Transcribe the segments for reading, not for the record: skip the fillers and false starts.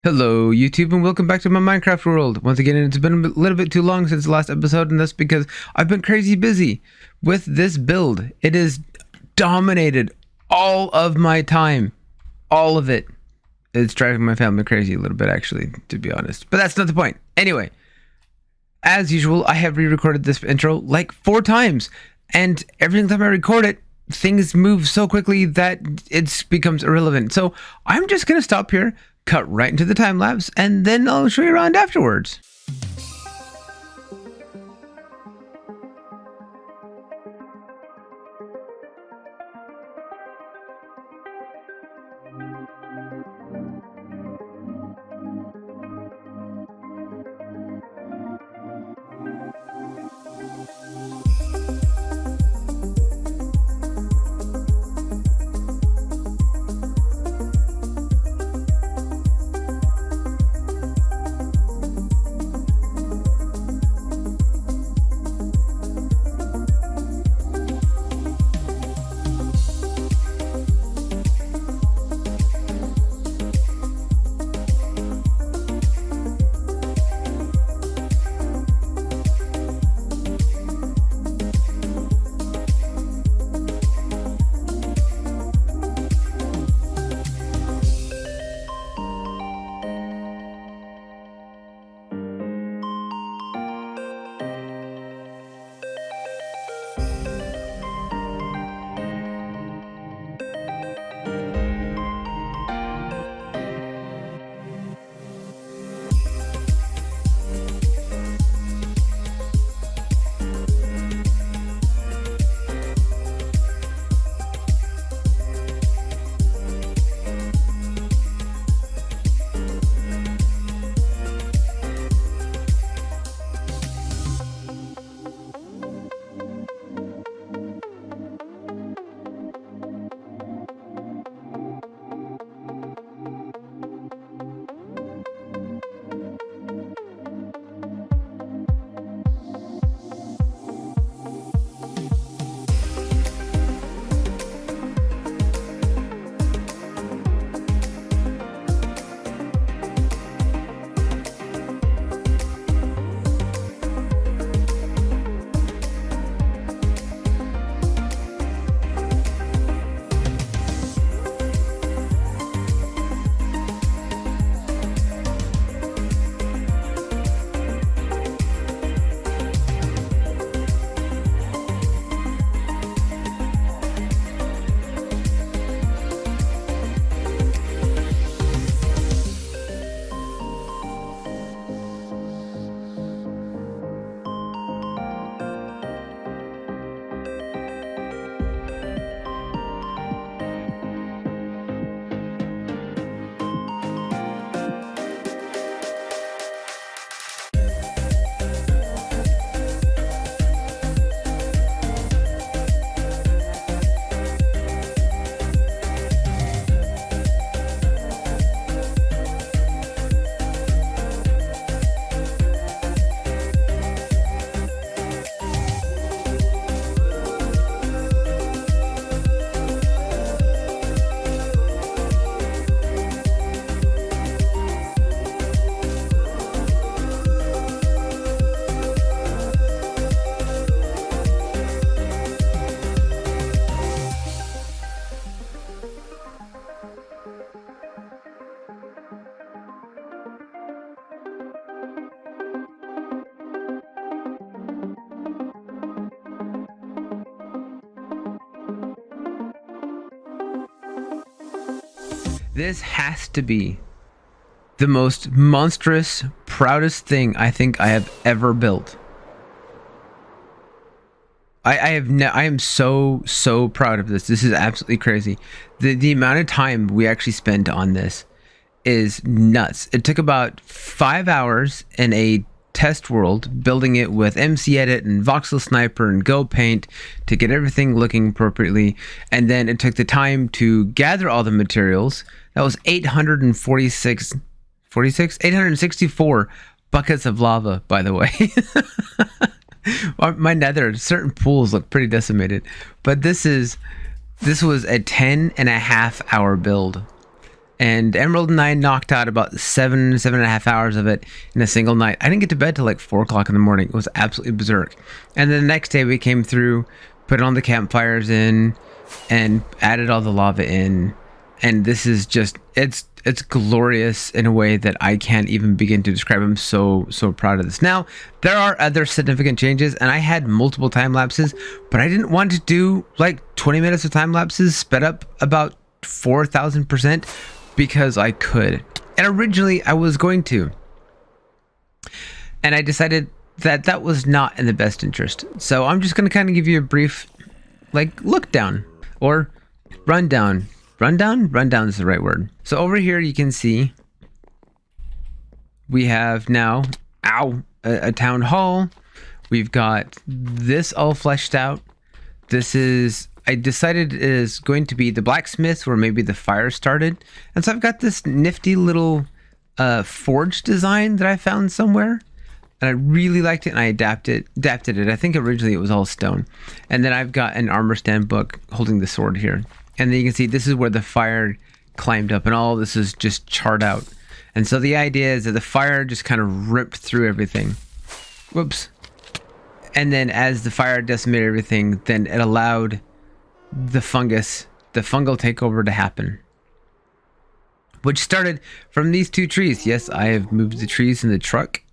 Hello YouTube and welcome back to my Minecraft world. Once again, it's been a little bit too long since the last episode, and that's because I've been crazy busy with this build. It has dominated all of my time. All of it. It's driving my family crazy a little bit, actually, to be honest. But that's not the point. Anyway, as usual, I have re-recorded this intro like 4 times, and every time I record it, things move so quickly that it becomes irrelevant. So I'm just gonna stop here, cut right into the time lapse, and then I'll show you around afterwards. This has to be the most monstrous, proudest thing I think I have ever built. I am so proud of this. This is absolutely crazy. The amount of time we actually spent on this is nuts. It took about 5 hours in a test world, building it with MC Edit and Voxel Sniper and Go Paint to get everything looking appropriately, and then it took the time to gather all the materials. That was 864 buckets of lava, by the way. My nether, certain pools look pretty decimated, but this was a 10.5 hour build. And Emerald and I knocked out about 7.5 hours of it in a single night. I didn't get to bed till like 4 o'clock in the morning. It was absolutely berserk. And then the next day we came through, put all the campfires in, and added all the lava in. And this is just, it's glorious in a way that I can't even begin to describe. I'm so proud of this. Now, there are other significant changes, and I had multiple time lapses, but I didn't want to do like 20 minutes of time lapses sped up about 4,000%. Because I could. And originally I was going to. And I decided that that was not in the best interest. So I'm just going to kind of give you a brief, like, look down or rundown. Rundown is the right word. So over here you can see we have now, a town hall. We've got this all fleshed out. This is, I decided it is going to be the blacksmith where maybe the fire started. And so I've got this nifty little forge design that I found somewhere. And I really liked it, and I adapted it. I think originally it was all stone. And then I've got an armor stand book holding the sword here. And then you can see this is where the fire climbed up, and all this is just charred out. And so the idea is that the fire just kind of ripped through everything. Whoops. And then as the fire decimated everything, then it allowed the fungal takeover to happen, which started from these two trees. Yes, I have moved the trees in the truck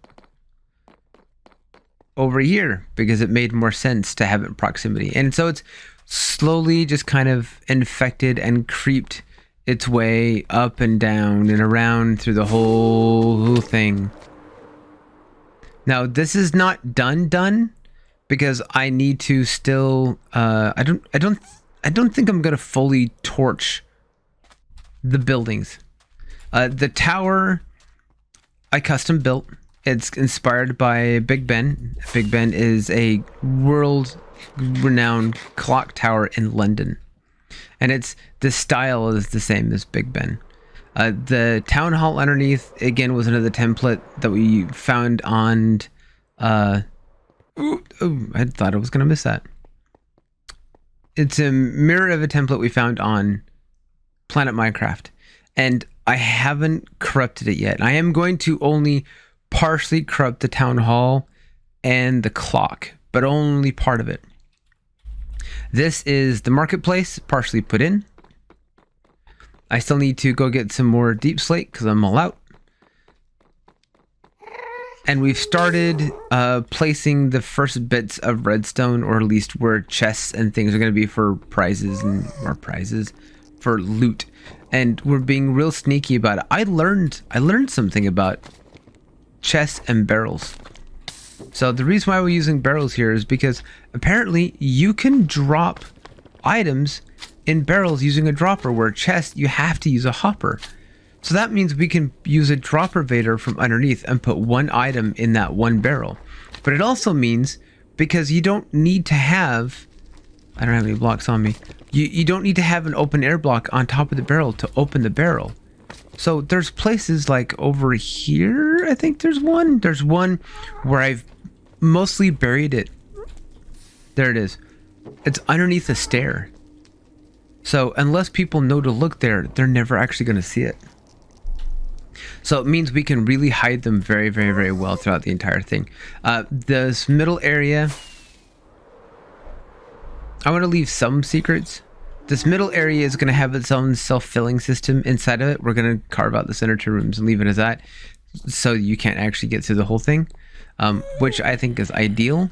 over here because it made more sense to have it in proximity. And so it's slowly just kind of infected and creeped its way up and down and around through the whole thing. Now, this is not done because I need to still I don't think I'm gonna fully torch the buildings. The tower I custom built. It's inspired by Big Ben. Big Ben is a world-renowned clock tower in London, and the style is the same as Big Ben. The town hall underneath again was another template that we found on. I thought I was gonna miss that. It's a mirror of a template we found on Planet Minecraft, and I haven't corrupted it yet. I am going to only partially corrupt the town hall and the clock, but only part of it. This is the marketplace, partially put in. I still need to go get some more deep slate because I'm all out. And we've started placing the first bits of redstone, or at least where chests and things are going to be for prizes and more prizes for loot. And we're being real sneaky about it. I learned something about chests and barrels. So the reason why we're using barrels here is because apparently you can drop items in barrels using a dropper, where chests you have to use a hopper. So that means we can use a dropper vader from underneath and put one item in that one barrel. But it also means, because you don't need to have, I don't have any blocks on me, you don't need to have an open air block on top of the barrel to open the barrel. So there's places like over here, I think there's one where I've mostly buried it. There it is. It's underneath a stair. So unless people know to look there, they're never actually going to see it. So it means we can really hide them very, very, very well throughout the entire thing. This middle area, I want to leave some secrets. This middle area is going to have its own self-filling system inside of it. We're going to carve out the center two rooms and leave it as that, so you can't actually get through the whole thing, which I think is ideal.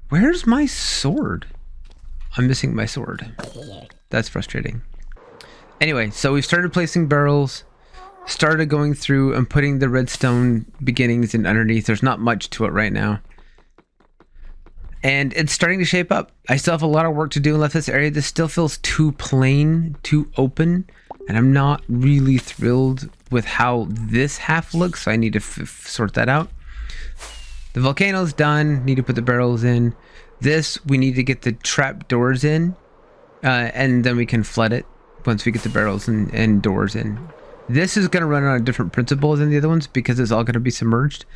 Where's my sword? I'm missing my sword. That's frustrating. Anyway, so we've started placing barrels, started going through and putting the redstone beginnings in underneath. There's not much to it right now. And it's starting to shape up. I still have a lot of work to do left this area. This still feels too plain, too open, and I'm not really thrilled with how this half looks, so I need to sort that out. The volcano's done, need to put the barrels in. This, we need to get the trap doors in, and then we can flood it once we get the barrels and doors in. This is going to run on a different principle than the other ones because it's all going to be submerged.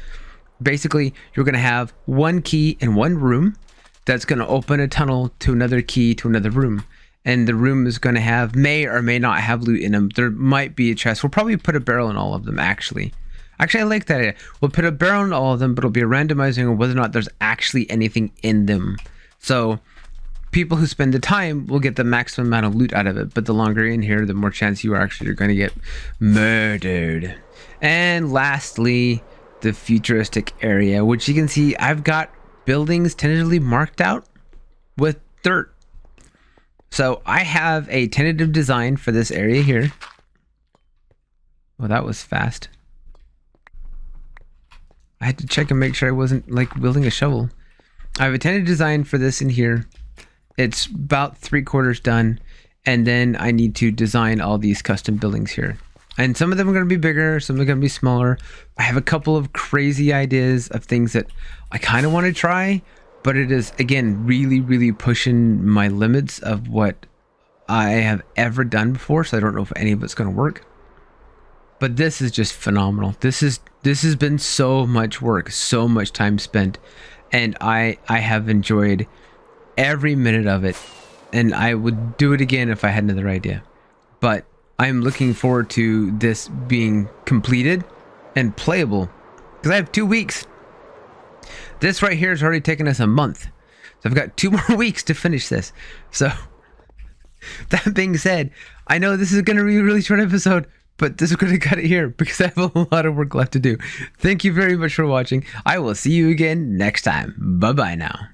Basically, you're going to have one key in one room that's going to open a tunnel to another key to another room. and the room is going to have, may or may not have loot in them. There might be a chest. We'll probably put a barrel in all of them, actually. Actually, I like that idea. We'll put a barrel in all of them, but it'll be a randomizing of whether or not there's actually anything in them. So people who spend the time will get the maximum amount of loot out of it, but the longer you're in here, the more chance you are actually going to get murdered. And lastly, the futuristic area, which you can see I've got buildings tentatively marked out with dirt. So I have a tentative design for this area here. Well, that was fast. I had to check and make sure I wasn't like wielding a shovel. I have a tentative design for this in here. It's about 3/4 done. And then I need to design all these custom buildings here. And some of them are going to be bigger, some are going to be smaller. I have a couple of crazy ideas of things that I kind of want to try, but it is, again, really, really pushing my limits of what I have ever done before, so I don't know if any of it's going to work. But this is just phenomenal. This has been so much work, so much time spent, and I have enjoyed every minute of it, and I would do it again if I had another idea. But I'm looking forward to this being completed and playable, because I have 2 weeks. This right here has already taken us a month, so I've got 2 more weeks to finish this. So that being said, I know this is going to be a really short episode, but this is going to cut it here because I have a lot of work left to do. Thank you very much for watching. I will see you again next time. Bye bye now.